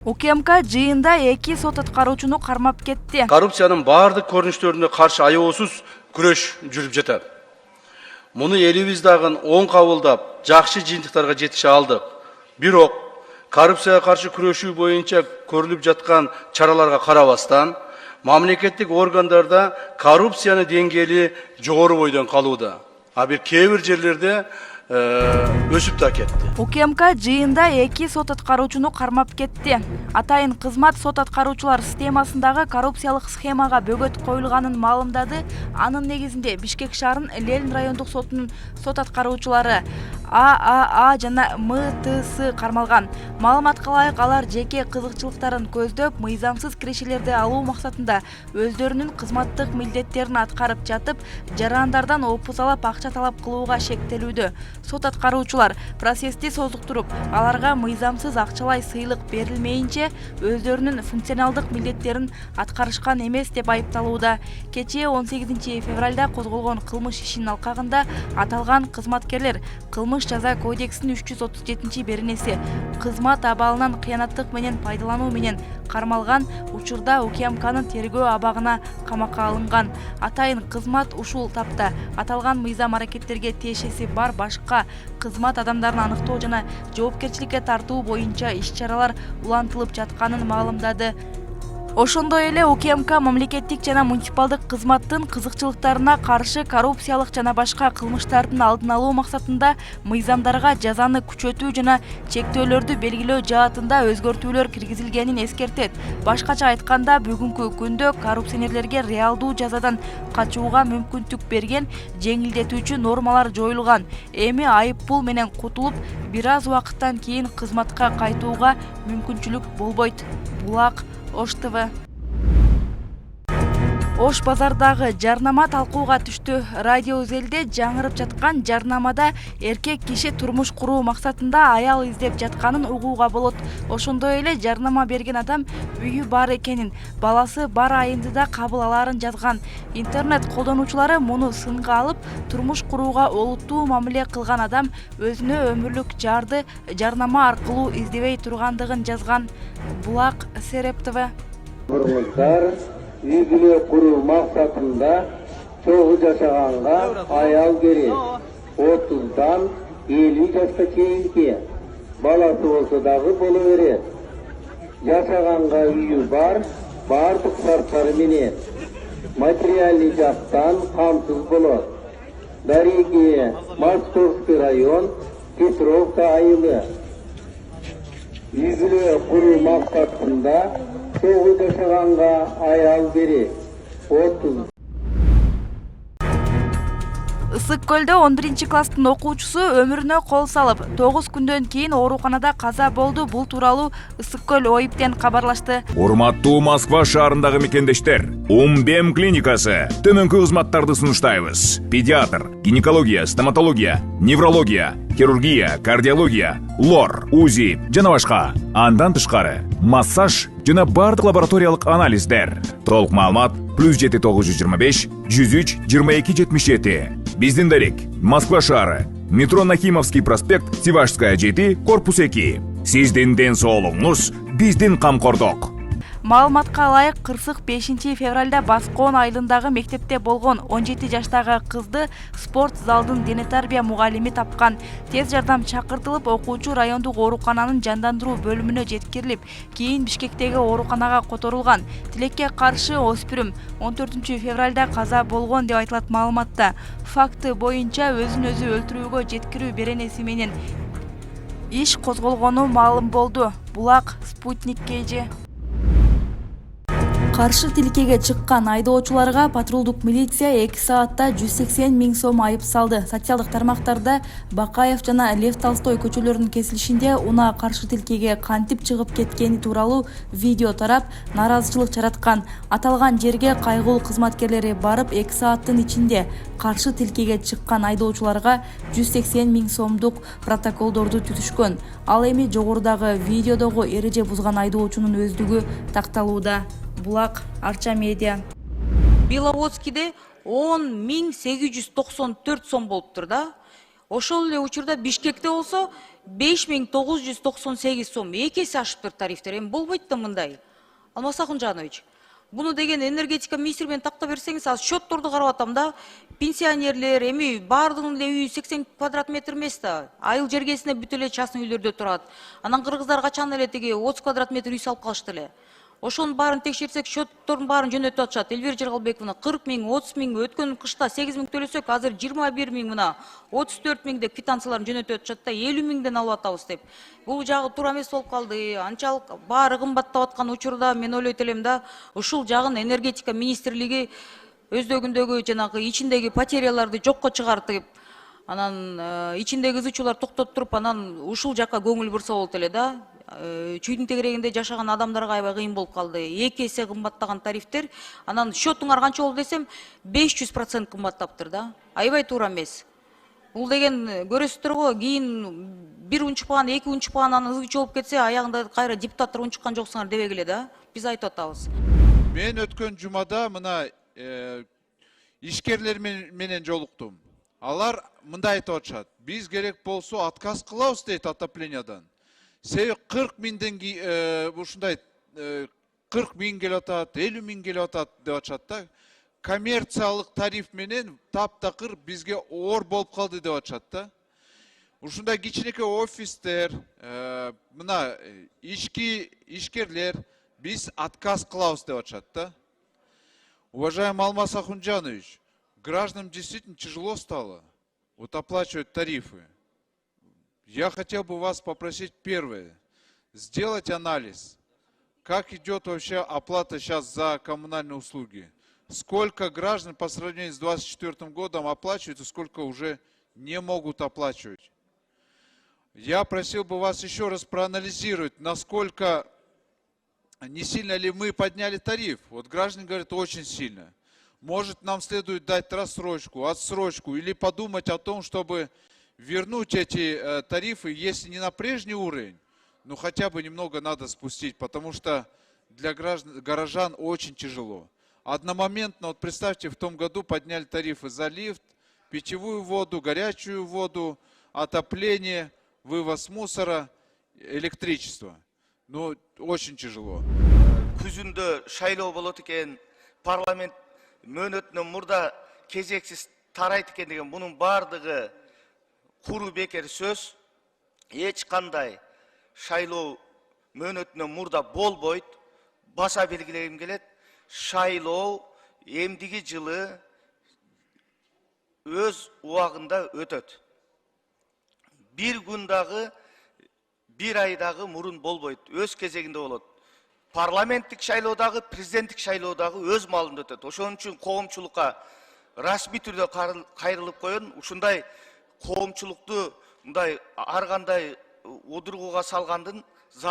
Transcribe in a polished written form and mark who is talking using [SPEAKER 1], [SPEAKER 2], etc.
[SPEAKER 1] УКМК жыйында 2 сот аткаруучуну кармап кетти.
[SPEAKER 2] Коррупциянын бардык көрүнүштөрүнө каршы аябасыз күрөш жүрүп жатат. Муну элибиз дагы оң кабылдап, жакшы жыйынтыктарга жетише алдык. Бирок коррупцияга каршы күрөшүү боюнча көрүлүп жаткан чараларга карабастан, мамлекеттик органдарда коррупциянын деңгээли жогору бойдон калууда. А бир кээ бир жерлерде өсүп да кетти.
[SPEAKER 1] УКМК жыйында 2 сот аткаруучуну кармап кетти. Атайын кызмат сот аткаруучулар системасындагы коррупциялык схемага бөгөт коюлганын маалымдады. Анын негизинде Бишкек шаарынын Ленин райондук сотунун сот аткаруучулары ААА жана МТС кармалган. Маалыматка ылайык, алар жеке кызыкчылыктарын көздөп, мыйзамсыз кирешелерди алуу максатында өздөрүнүн кызматтык милдеттерин аткарып жатып, жарандардан опузалап акча талап кылууга шектелүүдө. Сот аткаруучулар процессти созуктуруп, аларга мыйзамсыз акчалай сыйлык берилмейинче өздөрүнүн функционалдык милдеттерин аткарышкан эмес деп айыпталууда. Кечээ 18 февралда козголгон кылмыш ишинин алкагында аталган кызматкерлер Кылмыш жаза кодексинин 337-беренеси кызмат абалынан кыянаттык менен пайдалануу менен кармалган учурда УКМКнын тергөө абагына камакка алынган. Атайын кызмат ушул тапта аталган мыйзам аракеттерге тиешеси бар башка кызмат адамдарын аныктоо жана жоопкерчиликке тартуу боюнча иш-чаралар улантылып жатканын маалымдады. Ошондой эле УКМК мамлекеттик жана муниципалдык кызматтын кызыкчылыктарына каршы коррупциялык жана башка кылмыштардын алдын алуу максатында мыйзамдарга жазаны күчөтүү жана чектөөлөрдү белгилөө жаатында өзгөртүүлөр киргизилгенин эскертет. Башкача айтканда, бүгүнкү күндө коррупционерлерге реалдуу жазадан качууга мүмкүнчүлүк берген жеңилдетүүчү нормалар жоюлган. Эми айып пул менен кутулуп, бир аз убакыттан кийин кызматка кайтууга мүмкүнчүлүк болбойт. Булак, Ош ТВ. Ош базардагы жарнама талкууга түштү. Радио Үзелде жаңырып жаткан жарнамада эркек киши турмуш куруу максатында аял издеп жатканын угууга болот. Ошондой эле жарнама берген адам үйү бар экенин, баласы бар айымдыда кабыл аларын жазган. Интернет колдонуучулары муну сынга алып, турмуш курууга олуттуу мамиле кылган адам өзүнө өмүрлүк жарды жарнама аркылуу издебей тургандыгын жазган. Булак, Сереп ТВ.
[SPEAKER 3] Үй бүлө куруу максатында чогуу жашаганга аял керек. 30дан 50 жашка чейинки баласы болсо дагы боло берет. Жашаганга үйү бар, бардык шарттары менен материалдык жактан камсыз болот. Дареги, Московский район, Петровка айылы. Үй бүлө куруу максатында чогуу жашаганга аял керек. 30.
[SPEAKER 1] Ысык көлдө 11-класстын окуучусу өмүрүнө кол салып, 9 күндөн кийин ооруканада каза болду. Бул тууралуу Ысык көл ОИБтен кабарлашты.
[SPEAKER 4] Урматтуу Москва шаарындагы мекендештер, Умбем клиникасы төмөнкү кызматтарды сунуштайбыз. Педиатр, гинекология, стоматология, неврология, хирургия, кардиология, лор, УЗИ жана башка. Андан тышкары массаж жана бардык лабораториялык анализдер. Толук маалымат +7 925 103 22 77. Биздин дарек Москва шаары, метро Нахимовский проспект, Сивашская 7, корпус 2. Сиздин ден соолугуңуз биздин камкордук.
[SPEAKER 1] Маалыматка ылайык, Кырсык 5 февралда Баскоон айылындагы мектепте болгон 17 жаштагы кызды спорт залдын дене тарбия мугалими тапкан. Тез жардам чакыртылып, окуучу райондук оорукананын жандандыруу бөлүмүнө жеткирилип, кийин Бишкектеги ооруканага которулган. Тилекке каршы өспүрүм 14 февралда каза болгон деп айтылат маалыматта. Факты боюнча өзүн өзү өлтүрүүгө жеткирүү беренеси менен иш козголгону маалым болду. Булак, Спутник KG. Каршы тилкеге чыккан айдоочуларга патрулдук милиция 2 саатта 180 000 сом айып салды. Социалдык тармактарда Бакаев жана Лев Толстой көчөлөрүнүн кесилишинде унаа каршы тилкеге кантип чыгып кеткени тууралуу видео тарап, нааразычылык жараткан. Аталган жерге кайгылуу кызматкерлери барып, 2 сааттын ичинде каршы тилкеге чыккан айдоочуларга 180 000 сомдук протоколдорду түзүшкөн. Ал эми жогорудагы видеодогу эреже бузган айдоочунун өздүгү такталууда. Булак, Арча медиа.
[SPEAKER 5] Беловодскийде 10 894 сом болуптур да. Ошол эле учурда Бишкекте болсо 5998 сом, эки эсе ашыптыр тарифтер. Эми болбойт да мындай. Алмаз Ахунжанович, буну деген энергетика министри менен тактап берсеңиз, аз счетторду карап атам да, пенсионерлер, эми баардыгынын эле үйү 80 квадрат метр эмес да. Айыл жергесине бүт эле частный үйлөрдө турат. Анан кыргыздар качан эле тиги 30 квадрат метр үй салып калышты эле. Ошонун баарын текшерсек, счеттордун баарын жөнөтүп атышат. Элвира Жаргалбековна 40 000, 30 000, өткөн кышта 8 000 төлөсөк, азыр 21 000 мына 34 000 деп квитанцияларын жөнөтүп атышат да, 50 000ден алып атабыз деп. Бул жагы туура эмес болуп калды. Анчалык баары кымбаттап аткан учурда мен ойлойт элем да, ушул жагын энергетика министрлиги өздөгүндөгү жанагы ичиндеги потеряларды жокко чыгартып, анан ичиндеги ызычуулар токтотуруп, анан ушул жакка көңүл бурса болот эле да. Чүйдүн тегерегинде жашаган адамдарга аябай кыйын болуп калды. 2 эсе кымбаттаган тарифтер, анан счетуңар канча болду десем, 500% кымбаттаптыр да. Аябай туура эмес. Бул деген көрөсүздөр го, кийин бир унчукпаган, эки унчукпаган анан ызычуу болуп кетсе, аягында кайра депутаттар унчуккан жоксуңар дебегиле да. Биз айтып атабыз.
[SPEAKER 6] Мен өткөн жумада мына ишкерлер менен жолуктум. Алар мындай айтып атышат. Биз керек болсо отказ кылабыз дейт отоплениядан. Себеби 40 000ден ушундай 40 000 келип атат, 50 000 келип атат деп атышат да. Коммерциялык тариф менен таптакыр бизге оор болуп калды деп атышат да. Ушундай кичинекей офистер, мына ишкерлер биз отказ кылабыз деп атышат да. Уважаемый Алмаз Ахунжанович, гражданам действительно тяжело стало вот оплачивать тарифы. Я хотел бы вас попросить первое, сделать анализ, как идет вообще оплата сейчас за коммунальные услуги. Сколько граждан по сравнению с 2024 годом оплачивают и сколько уже не могут оплачивать. Я просил бы вас еще раз проанализировать, насколько, не сильно ли мы подняли тариф. Вот граждане говорят, очень сильно. Может, нам следует дать рассрочку, отсрочку или подумать о том, чтобы вернуть эти тарифы, если не на прежний уровень, но хотя бы немного надо спустить, потому что для горожан очень тяжело. Одномоментно, вот представьте, в том году подняли тарифы за лифт, питьевую воду, горячую воду, отопление, вывоз мусора, электричество. Ну, очень тяжело.
[SPEAKER 7] Күзүндө шайлоо болот экен, парламент мөөнөтүнөн мурда кезексиз тарайт экен деген бунун бардыгы куру бекер сөз. Эч кандай шайлоо мөөнөтүнөн мурда болбойт. Баса белгилегим келет. Шайлоо эмдиги жылы өз убагында өтөт. Bir күндагы, bir айдагы мурун болбойт. Өз кезегинде болот. Парламенттик шайлоодагы, президенттик шайлоодагы өз маалында өтөт. Ошон үчүн коомчулукка расмий түрдө кайрылып коён. Ушундай коомчулукту мындай ар кандай удургуга салгандын